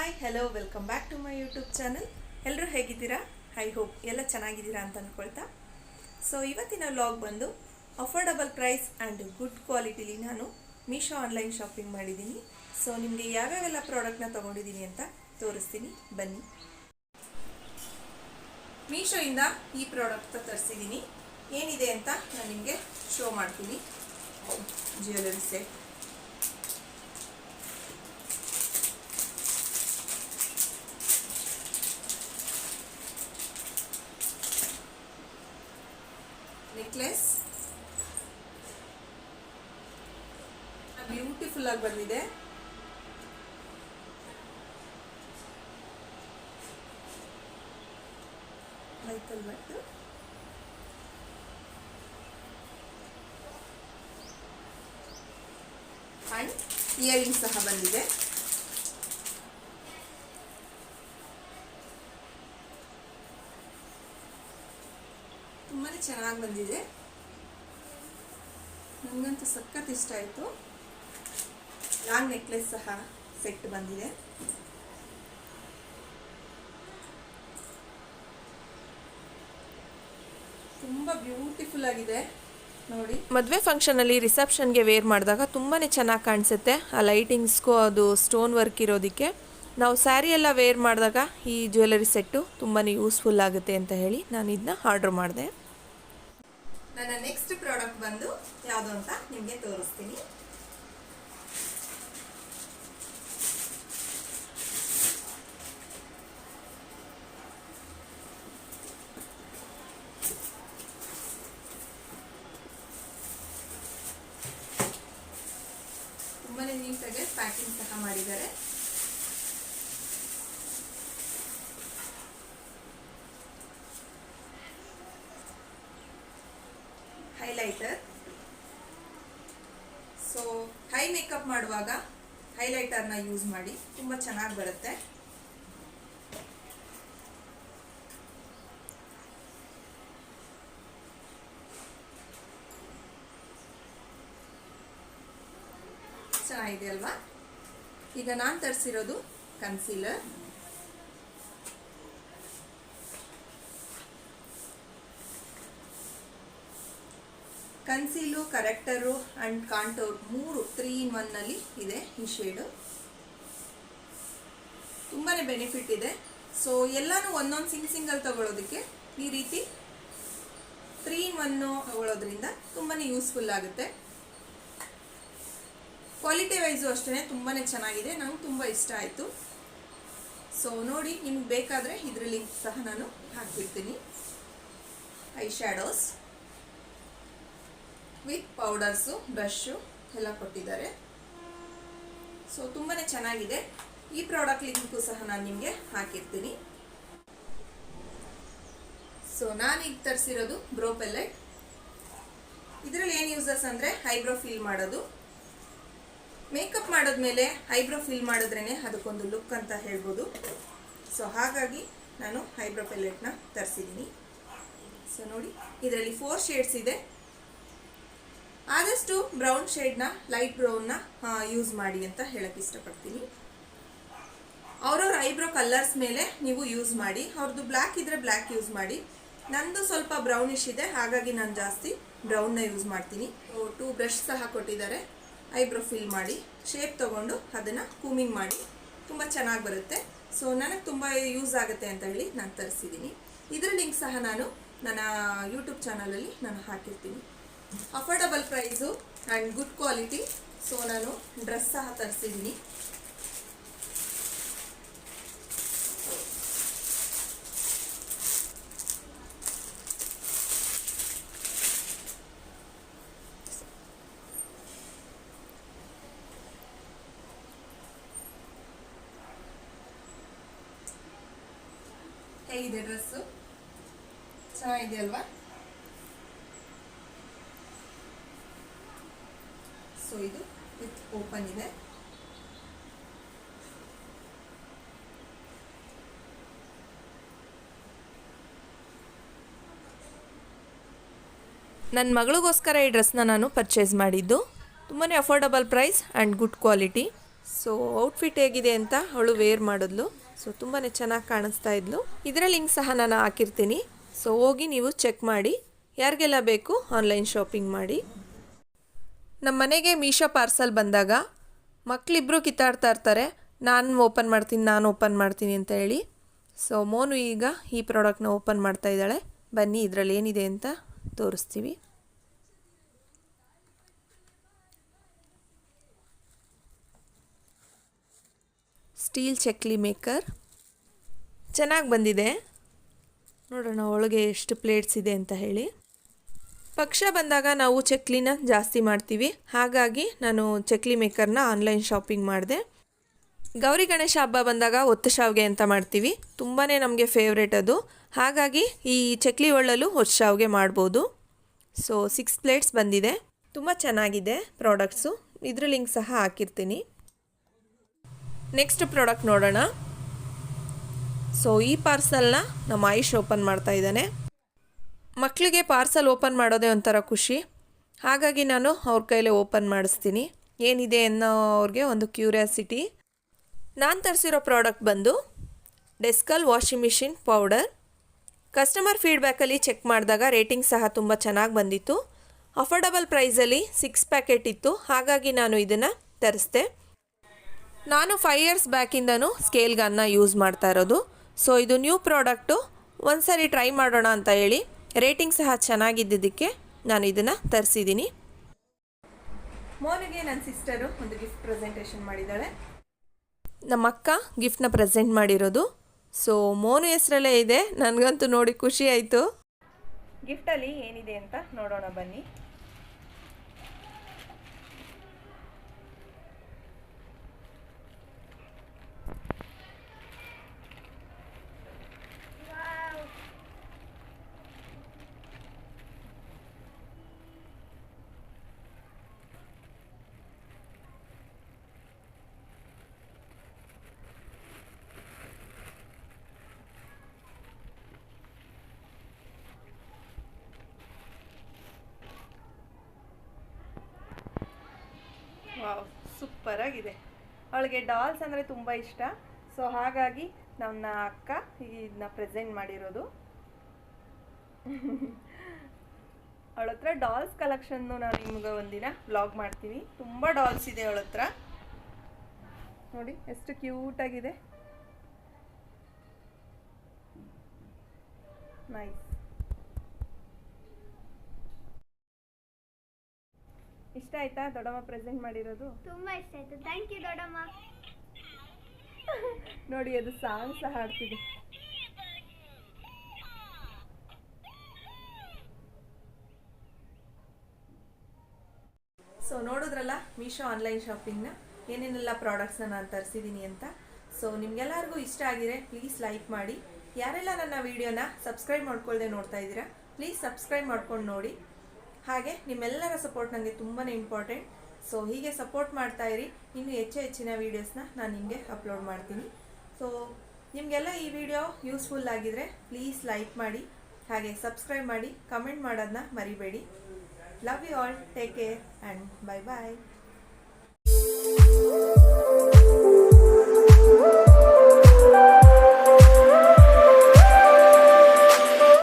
Hi hello welcome back to my YouTube channel. ಎಲ್ಲರೂ ಹೇಗಿದ್ದೀರಾ? I hope ಎಲ್ಲ ಚೆನ್ನಾಗಿದ್ದೀರಾ ಅಂತ ಅಂದ್ಕೊಳ್ತಾ. ಸೊ ಇವತ್ತಿನ ವ್ಲಾಗ್ ಬಂದು ಅಫೋರ್ಡಬಲ್ ಪ್ರೈಸ್ ಆ್ಯಂಡ್ ಗುಡ್ ಕ್ವಾಲಿಟಿಲಿ ನಾನು ಮೀಶೋ ಆನ್ಲೈನ್ ಶಾಪಿಂಗ್ ಮಾಡಿದ್ದೀನಿ. ಸೊ ನಿಮಗೆ ಯಾವ್ಯಾವೆಲ್ಲ ಪ್ರಾಡಕ್ಟ್ನ ತೊಗೊಂಡಿದ್ದೀನಿ ಅಂತ ತೋರಿಸ್ತೀನಿ, ಬನ್ನಿ. ಮೀಶೋಯಿಂದ ಈ ಪ್ರಾಡಕ್ಟ್ನ ತರಿಸಿದ್ದೀನಿ. ಏನಿದೆ ಅಂತ ನಾನು ನಿಮಗೆ ಶೋ ಮಾಡ್ತೀನಿ. ಜ್ಯುವೆಲರಿ ಸೆಟ್, ನೆಕ್ಲೆಸ್ ಬ್ಯೂಟಿಫುಲ್ ಆಗಿ ಬಂದಿದೆ. ಮೈಕಲ್ ಬಟ್ಟು ಅಂಡ್ ಇಯರಿಂಗ್ ಸಹ ಬಂದಿದೆ. ತುಂಬಾ ಚೆನ್ನಾಗಿ ಬಂದಿದೆ, ನನಗಂತೂ ಸಖತ್ ಇಷ್ಟ ಆಯಿತು. ಲಾಂಗ್ ನೆಕ್ಲೆಸ್ ಸಹ ಸೆಟ್ ಬಂದಿದೆ. ತುಂಬ ಬ್ಯೂಟಿಫುಲ್ ಆಗಿದೆ ನೋಡಿ. ಮದುವೆ ಫಂಕ್ಷನಲ್ಲಿ ರಿಸೆಪ್ಷನ್ಗೆ ವೇರ್ ಮಾಡಿದಾಗ ತುಂಬಾ ಚೆನ್ನಾಗಿ ಕಾಣಿಸುತ್ತೆ. ಆ ಲೈಟಿಂಗ್ಸ್ಗೂ ಅದು ಸ್ಟೋನ್ ವರ್ಕ್ ಇರೋದಕ್ಕೆ ನಾವು ಸ್ಯಾರಿ ಎಲ್ಲ ವೇರ್ ಮಾಡಿದಾಗ ಈ ಜ್ಯುವೆಲರಿ ಸೆಟ್ಟು ತುಂಬಾ ಯೂಸ್ಫುಲ್ ಆಗುತ್ತೆ ಅಂತ ಹೇಳಿ ನಾನು ಇದನ್ನ ಆರ್ಡರ್ ಮಾಡಿದೆ. ನನ್ನ ನೆಕ್ಸ್ಟ್ ಪ್ರಾಡಕ್ಟ್ ಬಂದು ಯಾವುದು ಅಂತ ನಿಮಗೆ ತೋರಿಸ್ತೀನಿ. ತುಂಬಾ ನೀಟಾಗಿ ಪ್ಯಾಕಿಂಗ್ ಸಹ ಮಾಡಿದ್ದಾರೆ. ಹೈಲೈಟರ್. ಸೊ ಹೈ ಮೇಕಪ್ ಮಾಡುವಾಗ ಹೈಲೈಟರ್ನ ಯೂಸ್ ಮಾಡಿ, ತುಂಬ ಚೆನ್ನಾಗಿ ಬರುತ್ತೆ. ಚೆನ್ನಾಗಿದೆ ಅಲ್ವಾ? ಈಗ ನಾನು ತರಿಸಿರೋದು concealer. Conceal, corrector and contour 3 in 1 ಇದೆ ಈ ಶೇಡು. ತುಂಬಾ ಬೆನಿಫಿಟ್ ಇದೆ. ಸೊ ಎಲ್ಲನೂ ಒಂದೊಂದು ಸಿಂಗಲ್ ತಗೊಳ್ಳೋದಕ್ಕೆ ಈ ರೀತಿ 3 in 1 ತಗೊಳ್ಳೋದ್ರಿಂದ ತುಂಬಾ ಯೂಸ್ಫುಲ್ ಆಗುತ್ತೆ. ಕ್ವಾಲಿಟಿ ವೈಸು ಅಷ್ಟೇ ತುಂಬಾ ಚೆನ್ನಾಗಿದೆ, ನಂಗೆ ತುಂಬ ಇಷ್ಟ ಆಯಿತು. ಸೊ ನೋಡಿ, ನಿಮ್ಗೆ ಬೇಕಾದರೆ ಇದ್ರ ಲಿಂಕ್ ಸಹ ನಾನು ಹಾಕ್ಬಿಡ್ತೀನಿ. Eye shadows with powders, brush ಎಲ್ಲ ಕೊಟ್ಟಿದ್ದಾರೆ. ಸೊ ತುಂಬಾ ಚೆನ್ನಾಗಿದೆ. ಈ ಪ್ರಾಡಕ್ಟ್ ಲಿಂಕು ಸಹ ನಾನು ನಿಮಗೆ ಹಾಕಿರ್ತೀನಿ. ಸೊ ನಾನೀಗ ತರಿಸಿರೋದು ಬ್ರೋ ಪೆಲೆಟ್. ಇದರಲ್ಲಿ ಏನು ಯೂಸಸ್ ಅಂದರೆ ಐಬ್ರೋ ಫಿಲ್ ಮಾಡೋದು. ಮೇಕಪ್ ಮಾಡೋದ್ಮೇಲೆ ಐಬ್ರೋ ಫಿಲ್ ಮಾಡಿದ್ರೇ ಅದಕ್ಕೊಂದು ಲುಕ್ ಅಂತ ಹೇಳ್ಬೋದು. ಸೊ ಹಾಗಾಗಿ ನಾನು ಐಬ್ರೋ ಪೆಲೆಟ್ನ ತರಿಸಿದ್ದೀನಿ. ಸೊ ನೋಡಿ, ಇದರಲ್ಲಿ 4 ಶೇಡ್ಸ್ ಇದೆ. ಆದಷ್ಟು ಬ್ರೌನ್ ಶೇಡ್ನ, ಲೈಟ್ ಬ್ರೌನ್ನ ಯೂಸ್ ಮಾಡಿ ಅಂತ ಹೇಳಕ್ಕೆ ಇಷ್ಟಪಡ್ತೀನಿ. ಅವ್ರವ್ರ ಐಬ್ರೋ ಕಲರ್ಸ್ ಮೇಲೆ ನೀವು ಯೂಸ್ ಮಾಡಿ. ಅವ್ರದ್ದು ಬ್ಲ್ಯಾಕ್ ಇದ್ದರೆ ಬ್ಲ್ಯಾಕ್ ಯೂಸ್ ಮಾಡಿ. ನಂದು ಸ್ವಲ್ಪ ಬ್ರೌನಿಶ್ ಇದೆ, ಹಾಗಾಗಿ ನಾನು ಜಾಸ್ತಿ ಬ್ರೌನ್ನ ಯೂಸ್ ಮಾಡ್ತೀನಿ. 2 ಬ್ರಷ್ ಸಹ ಕೊಟ್ಟಿದ್ದಾರೆ. ಐಬ್ರೋ ಫಿಲ್ ಮಾಡಿ ಶೇಪ್ ತೊಗೊಂಡು ಅದನ್ನು ಕೂಮಿಂಗ್ ಮಾಡಿ ತುಂಬ ಚೆನ್ನಾಗಿ ಬರುತ್ತೆ. ಸೊ ನನಗೆ ತುಂಬ ಯೂಸ್ ಆಗುತ್ತೆ ಅಂತ ಹೇಳಿ ನಾನು ತರಿಸಿದ್ದೀನಿ. ಇದರ ಲಿಂಕ್ ಸಹ ನಾನು ನನ್ನ ಯೂಟ್ಯೂಬ್ ಚಾನಲಲ್ಲಿ ನಾನು ಹಾಕಿರ್ತೀನಿ. Affordable price and good quality. So ನಾನು ಡ್ರೆಸ್ ಸಹ ತರಿಸಿದ್ದೀನಿ. ಹೇಗಿದೆ ಡ್ರೆಸ್ಸು? ಚೆನ್ನಾಗಿದೆ ಅಲ್ವಾ? ಸೊ ಇದು ವಿತ್ ಓಪನ್ ಇದೆ. ನನ್ನ ಮಗಳಿಗೋಸ್ಕರ ಈ ಡ್ರೆಸ್ನ ನಾನು ಪರ್ಚೇಸ್ ಮಾಡಿದ್ದು. ತುಂಬಾ affordable price and good quality. So outfit ಹೇಗಿದೆ ಅಂತ ಅವಳು ವೇರ್ ಮಾಡಿದ್ಲು. ಸೊ ತುಂಬಾ ಚೆನ್ನಾಗಿ ಕಾಣಿಸ್ತಾ ಇದ್ಲು. ಇದರ ಲಿಂಕ್ ಸಹ ನಾನು ಹಾಕಿರ್ತೀನಿ. ಸೊ ಹೋಗಿ ನೀವು ಚೆಕ್ ಮಾಡಿ. ಯಾರಿಗೆಲ್ಲ ಬೇಕು ಆನ್ಲೈನ್ ಶಾಪಿಂಗ್ ಮಾಡಿ. ನಮ್ಮ ಮನೆಗೆ ಮೀಶೋ ಪಾರ್ಸಲ್ ಬಂದಾಗ ಮಕ್ಕಳಿಬ್ಬರು ಕಿತ್ತಾಡ್ತಾ ಇರ್ತಾರೆ, ನಾನು ಓಪನ್ ಮಾಡ್ತೀನಿ ಅಂತ ಹೇಳಿ. ಸೊ ಮೋನು ಈಗ ಈ ಪ್ರಾಡಕ್ಟ್ನ ಓಪನ್ ಮಾಡ್ತಾ ಇದ್ದಾಳೆ. ಬನ್ನಿ ಇದರಲ್ಲಿ ಏನಿದೆ ಅಂತ ತೋರಿಸ್ತೀವಿ. ಸ್ಟೀಲ್ ಚಕ್ಲಿ ಮೇಕರ್ ಚೆನ್ನಾಗಿ ಬಂದಿದೆ. ನೋಡೋಣ ಒಳಗೆ ಎಷ್ಟು ಪ್ಲೇಟ್ಸ್ ಇದೆ ಅಂತ ಹೇಳಿ. ಪಕ್ಷ ಬಂದಾಗ ನಾವು ಚಕ್ಲಿನ ಜಾಸ್ತಿ ಮಾಡ್ತೀವಿ, ಹಾಗಾಗಿ ನಾನು ಚಕ್ಲಿ ಮೇಕರ್ನ ಆನ್ಲೈನ್ ಶಾಪಿಂಗ್ ಮಾಡಿದೆ. ಗೌರಿ ಗಣೇಶ ಹಬ್ಬ ಬಂದಾಗ ಒತ್ತು ಶಾವಿಗೆ ಅಂತ ಮಾಡ್ತೀವಿ, ತುಂಬಾ ನಮಗೆ ಫೇವ್ರೇಟ್ ಅದು. ಹಾಗಾಗಿ ಈ ಚಕ್ಲಿ ಒಳ್ಳಲು ಒತ್ತು ಶಾವಿಗೆ ಮಾಡ್ಬೋದು. ಸೊ 6 ಪ್ಲೇಟ್ಸ್ ಬಂದಿದೆ. ತುಂಬ ಚೆನ್ನಾಗಿದೆ ಪ್ರಾಡಕ್ಟ್ಸು. ಇದ್ರ ಲಿಂಕ್ ಸಹ ಹಾಕಿರ್ತೀನಿ. ನೆಕ್ಸ್ಟ್ ಪ್ರಾಡಕ್ಟ್ ನೋಡೋಣ. ಸೊ ಈ ಪಾರ್ಸಲ್ನ ನಮ್ಮ ಆಯುಷ್ ಓಪನ್ ಮಾಡ್ತಾ ಇದ್ದಾನೆ. ಮಕ್ಕಳಿಗೆ ಪಾರ್ಸಲ್ ಓಪನ್ ಮಾಡೋದೇ ಒಂಥರ ಖುಷಿ, ಹಾಗಾಗಿ ನಾನು ಅವ್ರ ಕೈಲೇ ಓಪನ್ ಮಾಡಿಸ್ತೀನಿ. ಏನಿದೆ ಅನ್ನೋ ಅವ್ರಿಗೆ ಒಂದು ಕ್ಯೂರಿಯಾಸಿಟಿ. ನಾನು ತರಿಸಿರೋ ಪ್ರಾಡಕ್ಟ್ ಬಂದು Descal washing machine powder. Customer ಫೀಡ್ಬ್ಯಾಕಲ್ಲಿ ಚೆಕ್ ಮಾಡಿದಾಗ ರೇಟಿಂಗ್ ಸಹ ತುಂಬ ಚೆನ್ನಾಗಿ ಬಂದಿತ್ತು. ಅಫೋರ್ಡಬಲ್ ಪ್ರೈಸಲ್ಲಿ 6 ಪ್ಯಾಕೆಟ್ ಇತ್ತು, ಹಾಗಾಗಿ ನಾನು ಇದನ್ನು ತರಿಸ್ದೆ. ನಾನು 5 ಇಯರ್ಸ್ ಬ್ಯಾಕಿಂದನೂ ಸ್ಕೇಲ್ ಗನ್ನ ಯೂಸ್ ಮಾಡ್ತಾ ಇರೋದು. ಸೊ ಇದು ನ್ಯೂ ಪ್ರಾಡಕ್ಟು, ಒಂದ್ಸರಿ ಟ್ರೈ ಮಾಡೋಣ ಅಂತ ಹೇಳಿ ರೇಟಿಂಗ್ ಸಹ ಚೆನ್ನಾಗಿದ್ದಕ್ಕೆ ನಾನು ಇದನ್ನು ತರಿಸಿದ್ದೀನಿ. ಮೋನಿಗೆ ನನ್ನ ಸಿಸ್ಟರು ಒಂದು ಗಿಫ್ಟ್ ಪ್ರೆಸೆಂಟೇಷನ್ ಮಾಡಿದ್ದಾಳೆ. ನಮ್ಮ ಅಕ್ಕ ಗಿಫ್ಟ್ನ ಪ್ರೆಸೆಂಟ್ ಮಾಡಿರೋದು. ಸೊ ಮೋನು ಹೆಸರಲ್ಲೇ ಇದೆ. ನನಗಂತೂ ನೋಡಿ ಖುಷಿ ಆಯಿತು. ಗಿಫ್ಟಲ್ಲಿ ಏನಿದೆ ಅಂತ ನೋಡೋಣ ಬನ್ನಿ. ವಾವ್, ಸೂಪರಾಗಿದೆ. ಅವಳಿಗೆ ಡಾಲ್ಸ್ ಅಂದರೆ ತುಂಬ ಇಷ್ಟ. ಸೊ ಹಾಗಾಗಿ ನನ್ನ ಅಕ್ಕ ಇದನ್ನ ಪ್ರೆಸೆಂಟ್ ಮಾಡಿರೋದು. ಅವಳ ಹತ್ರ ಡಾಲ್ಸ್ ಕಲೆಕ್ಷನ್ನು ನಾನು ನಿಮ್ಗೆ ಒಂದಿನ ವ್ಲಾಗ್ ಮಾಡ್ತೀನಿ. ತುಂಬ ಡಾಲ್ಸ್ ಇದೆ ಅವಳ ಹತ್ರ. ನೋಡಿ ಎಷ್ಟು ಕ್ಯೂಟಾಗಿದೆ. ನೈಸ್. ಇಷ್ಟ ಆಯ್ತಾ ದೊಡ್ಡಮ್ಮ ಪ್ರೆಸೆಂಟ್ ಮಾಡಿರೋದು? ತುಂಬಾ ಇಷ್ಟ ಆಯ್ತು. ಥ್ಯಾಂಕ್ ಯು ದೊಡ್ಡಮ್ಮ. ನೋಡಿ ಅದು ಸಾಂಗ್ ಸಹ ಹಾಡ್ತಿದೆ. ಸೊ ನೋಡಿದ್ರಲ್ಲ ಮೀಶೋ ಆನ್ಲೈನ್ ಶಾಪಿಂಗ್ನ ಏನೇನೆಲ್ಲ ಪ್ರಾಡಕ್ಟ್ಸ್ನ ನಾನು ತರಿಸಿದ್ದೀನಿ ಅಂತ. ಸೊ ನಿಮ್ಗೆಲ್ಲರಿಗೂ ಇಷ್ಟ ಆಗಿದೆ ಪ್ಲೀಸ್ ಲೈಕ್ ಮಾಡಿ. ಯಾರೆಲ್ಲ ನನ್ನ ವಿಡಿಯೋನ ಸಬ್ಸ್ಕ್ರೈಬ್ ಮಾಡ್ಕೊಳ್ಳದೆ ನೋಡ್ತಾ ಇದ್ದೀರಾ ಪ್ಲೀಸ್ ಸಬ್ಸ್ಕ್ರೈಬ್ ಮಾಡ್ಕೊಂಡು ನೋಡಿ. ಹಾಗೆ ನಿಮ್ಮೆಲ್ಲರ ಸಪೋರ್ಟ್ ನನಗೆ ತುಂಬಾ ಇಂಪಾರ್ಟೆಂಟ್. ಸೊ ಹೀಗೆ ಸಪೋರ್ಟ್ ಮಾಡ್ತಾ ಇರಿ. ಇನ್ನು ಹೆಚ್ಚಿನ ವೀಡಿಯೋಸ್ನ ನಾನು ನಿಮಗೆ ಅಪ್ಲೋಡ್ ಮಾಡ್ತೀನಿ. ಸೊ ನಿಮಗೆಲ್ಲ ಈ ವಿಡಿಯೋ ಯೂಸ್ಫುಲ್ ಆಗಿದ್ರೆ ಪ್ಲೀಸ್ ಲೈಕ್ ಮಾಡಿ, ಹಾಗೆ ಸಬ್ಸ್ಕ್ರೈಬ್ ಮಾಡಿ, ಕಮೆಂಟ್ ಮಾಡೋದನ್ನ ಮರಿಬೇಡಿ. Love you all. Take care and bye bye.